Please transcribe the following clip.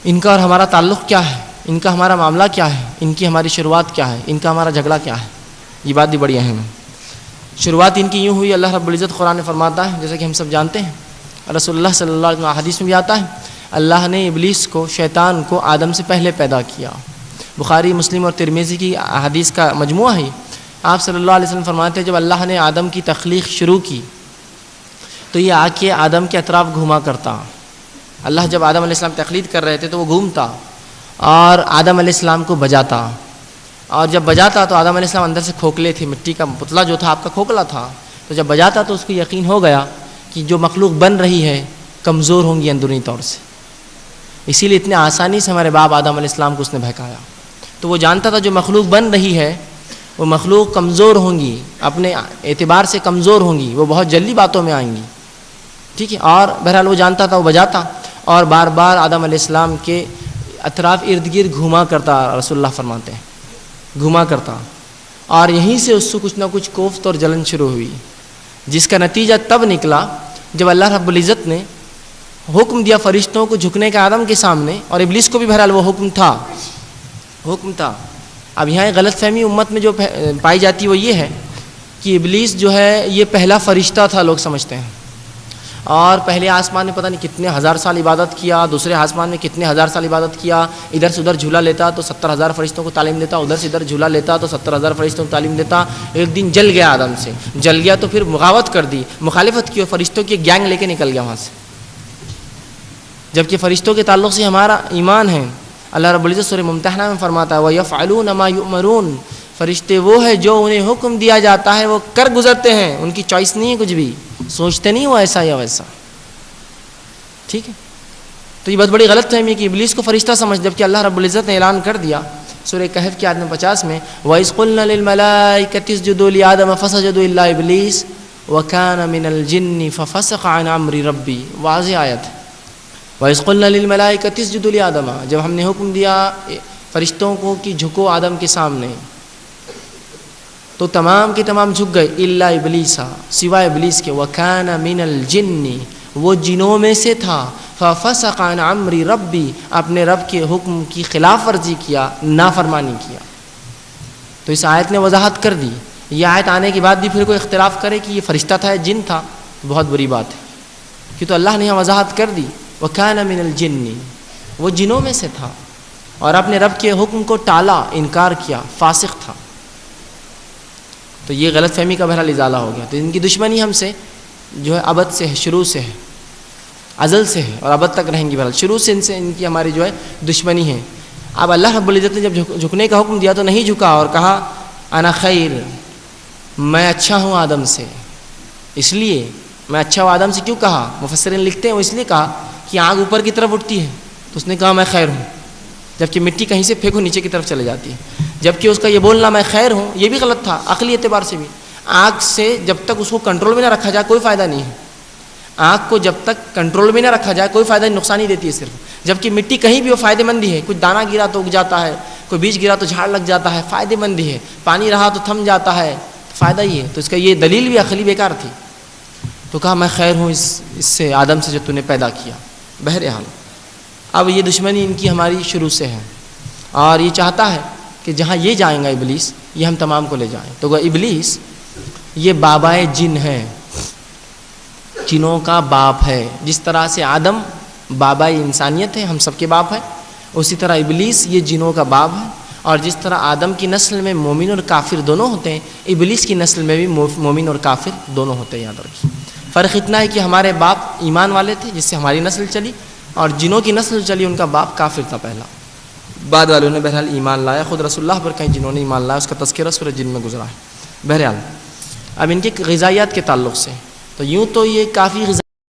ان کا اور ہمارا تعلق کیا ہے، ان کا ہمارا معاملہ کیا ہے، ان کی ہماری شروعات کیا ہے، ان کا ہمارا جھگڑا کیا ہے، یہ بات بھی بڑی اہم ہے۔ شروعات ان کی یوں ہوئی، اللہ رب العزت قرآن میں فرماتا ہے، جیسا کہ ہم سب جانتے ہیں، رسول اللہ صلی اللہ علیہ وسلم حدیث میں بھی آتا ہے، اللہ نے ابلیس کو، شیطان کو آدم سے پہلے پیدا کیا۔ بخاری، مسلم اور ترمذی کی حدیث کا مجموعہ ہے۔ آپ صلی اللہ علیہ وسلم فرماتے ہیں جب اللہ نے آدم کی تخلیق شروع کی تو یہ آ کے آدم کے اطراف گھوما کرتا۔ اللہ جب آدم علیہ السلام تخلیق کر رہے تھے تو وہ گھومتا اور آدم علیہ السلام کو بجاتا، اور جب بجاتا تو آدم علیہ السلام اندر سے کھوکھلے تھے، مٹی کا پتلا جو تھا آپ کا کھوکھلا تھا، تو جب بجاتا تو اس کو یقین ہو گیا کہ جو مخلوق بن رہی ہے کمزور ہوں گی اندرونی طور سے، اسی لیے اتنے آسانی سے ہمارے باپ آدم علیہ السلام کو اس نے بہکایا۔ تو وہ جانتا تھا جو مخلوق بن رہی ہے وہ مخلوق کمزور ہوں گی، اپنے اعتبار سے کمزور ہوں گی، وہ بہت جلدی باتوں میں آئیں گی، ٹھیک ہے۔ اور بہرحال وہ جانتا تھا، وہ بجاتا اور بار بار آدم علیہ السلام کے اطراف ارد گرد گھوما کرتا، رسول اللہ فرماتے ہیں گھوما کرتا، اور یہیں سے اس کو کچھ نہ کچھ کوفت اور جلن شروع ہوئی، جس کا نتیجہ تب نکلا جب اللہ رب العزت نے حکم دیا فرشتوں کو جھکنے کا آدم کے سامنے، اور ابلیس کو بھی بہرحال وہ حکم تھا۔ اب یہاں ایک غلط فہمی امت میں جو پائی جاتی ہے وہ یہ ہے کہ ابلیس جو ہے یہ پہلا فرشتہ تھا، لوگ سمجھتے ہیں، اور پہلے آسمان میں پتہ نہیں کتنے ہزار سال عبادت کیا، دوسرے آسمان میں کتنے ہزار سال عبادت کیا، ادھر سے ادھر جھولا لیتا تو 70,000 فرشتوں کو تعلیم دیتا، ادھر سے ادھر جھولا لیتا تو 70,000 فرشتوں کو تعلیم دیتا۔ ایک دن جل گیا آدم سے، جل گیا تو پھر بغاوت کر دی، مخالفت کی، اور فرشتوں کی گینگ لے کے نکل گیا وہاں سے۔ جبکہ فرشتوں کے تعلق سے ہمارا ایمان ہے، اللہ رب العزت سورہ ممتحنہ میں فرماتا ہے وَيَفْعَلُونَ مَا يُؤْمَرُونَ، فرشتے وہ ہے جو انہیں حکم دیا جاتا ہے وہ کر گزرتے ہیں، ان کی چوائس نہیں ہے کچھ بھی، سوچتے نہیں وہ ایسا یا ویسا، ٹھیک ہے۔ تو یہ بہت بڑی غلط فہمی ہے کہ ابلیس کو فرشتہ سمجھ، جبکہ اللہ رب العزت نے اعلان کر دیا سورہ کہف کی آیت نمبر 50 میں وَإِذْ قُلْنَا لِلْمَلَائِكَةِ اسْجُدُوا لِآدَمَ فَسَجَدُوا إِلَّا إِبْلِيسَ وَكَانَ مِنَ الْجِنِّ فَفَسَقَ عَنْ أَمْرِ رَبِّهِ، واضح آیت ہے۔ وَإِذْ قُلْنَا لِلْمَلَائِكَةِ اسْجُدُوا لِآدَمَ، جب ہم نے حکم دیا فرشتوں کو کہ جھکو آدم کے سامنے، تو تمام کے تمام جھک گئے، الا ابلیس، سوائے ابلیس کے، وَكَانَ مِنَ الْجِنِّ، وہ جنوں میں سے تھا، فَفَسَقَ عَنْ أَمْرِ رَبِّهِ، اپنے رب کے حکم کی خلاف ورزی کیا، نافرمانی کیا۔ تو اس آیت نے وضاحت کر دی۔ یہ آیت آنے کے بعد بھی پھر کوئی اختلاف کرے کہ یہ فرشتہ تھا یا جن تھا، بہت بری بات ہے، کہ تو اللہ نے یہاں وضاحت کر دی وَكَانَ مِنَ الْجِنِّ، وہ جنوں میں سے تھا اور اپنے رب کے حکم کو ٹالا، انکار کیا، فاسق تھا۔ تو یہ غلط فہمی کا بہرحال ازالہ ہو گیا۔ تو ان کی دشمنی ہم سے جو ہے ابد سے ہے، شروع سے ہے، ازل سے ہے، اور ابد تک رہیں گی بہرحال، شروع سے ان کی ہماری جو ہے دشمنی ہے۔ اب اللہ رب العزت نے جب جھکنے کا حکم دیا تو نہیں جھکا اور کہا انا خیر، میں اچھا ہوں آدم سے، اس لیے میں اچھا ہوں آدم سے۔ کیوں کہا؟ مفسرین لکھتے ہیں وہ اس لیے کہا کہ آگ اوپر کی طرف اٹھتی ہے تو اس نے کہا میں خیر ہوں، جبکہ مٹی کہیں سے پھینکو نیچے کی طرف چلے جاتی ہے، جبکہ اس کا یہ بولنا میں خیر ہوں یہ بھی غلط تھا عقلی اعتبار سے بھی۔ آگ سے جب تک اس کو کنٹرول میں نہ رکھا جائے کوئی فائدہ نہیں ہے، آگ کو جب تک کنٹرول میں نہ رکھا جائے کوئی فائدہ نہیں، نقصان ہی دیتی ہے صرف، جبکہ مٹی کہیں بھی وہ فائدہ مند ہی ہے، کچھ دانہ گرا تو اگ جاتا ہے، کوئی بیج گرا تو جھاڑ لگ جاتا ہے، فائدہ مند ہی ہے، پانی رہا تو تھم جاتا ہے، فائدہ ہی ہے۔ تو اس کا یہ دلیل بھی عقلی بیکار تھی، تو کہا میں خیر ہوں اس سے، آدم سے جو تو نے پیدا کیا۔ بہرحال اب یہ دشمنی ان کی ہماری شروع سے ہے، اور یہ چاہتا ہے کہ جہاں یہ جائیں گا ابلیس، یہ ہم تمام کو لے جائیں۔ تو ابلیس یہ بابائے جن ہے، جنوں کا باپ ہے، جس طرح سے آدم بابائے انسانیت ہے، ہم سب کے باپ ہے، اسی طرح ابلیس یہ جنوں کا باپ ہے۔ اور جس طرح آدم کی نسل میں مومن اور کافر دونوں ہوتے ہیں، ابلیس کی نسل میں بھی مومن اور کافر دونوں ہوتے ہیں، یاد رکھیے۔ فرق اتنا ہے کہ ہمارے باپ ایمان والے تھے جس سے ہماری نسل چلی، اور جنوں کی نسل چلی ان کا باپ کافر تھا پہلا، بعد والوں نے بہرحال ایمان لایا، خود رسول اللہ پر کہیں جنہوں نے ایمان لایا، اس کا تذکرہ سورہ جن میں گزرا ہے۔ بہرحال اب ان کے غذائیات کے تعلق سے تو یوں تو یہ کافی